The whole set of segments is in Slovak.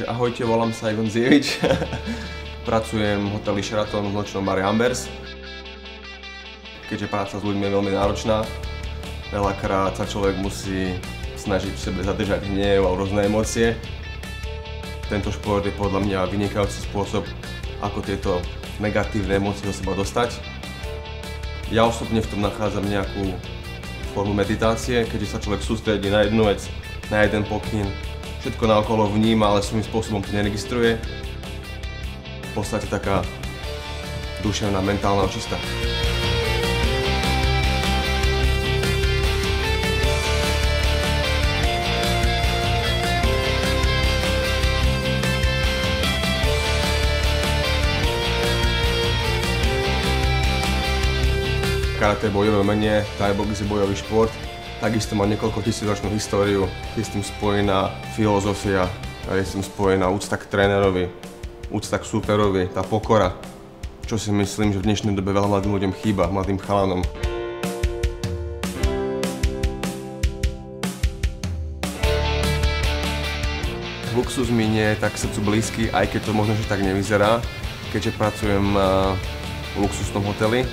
Takže ahojte, volám sa Ivan Zievič. Pracujem v hoteli Sheraton v nočnom bare Ambers. Keďže práca s ľuďmi je veľmi náročná, veľakrát sa človek musí snažiť v sebe zadržať hnev a rôzne emócie. Tento šport je podľa mňa vynikajúci spôsob, ako tieto negatívne emócie do seba dostať. Ja osobne v tom nachádzam nejakú formu meditácie, keďže sa človek sústredí na jednu vec, na jeden pokyn, všetko naokolo vníma, ale svojím spôsobom to neregistruje. V podstate taká duševná, mentálna očista. Karate je bojové umenie, Thai box je bojový šport. Takisto má niekoľko tisícročnú históriu, je s tým spojená filozofia, je s tým spojená úcta k trénerovi, úcta k súperovi, tá pokora, čo si myslím, že v dnešnej dobe veľa mladým ľuďom chýba, mladým chalanom. Luxus mi nie je tak srdcu blízky, aj keď to možno že tak nevyzerá, keďže pracujem v luxusnom hoteli.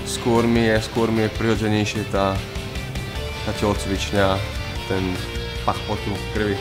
Skôr mi je prirodzenejšie tá telocvičňa, ten pach potu v krvi.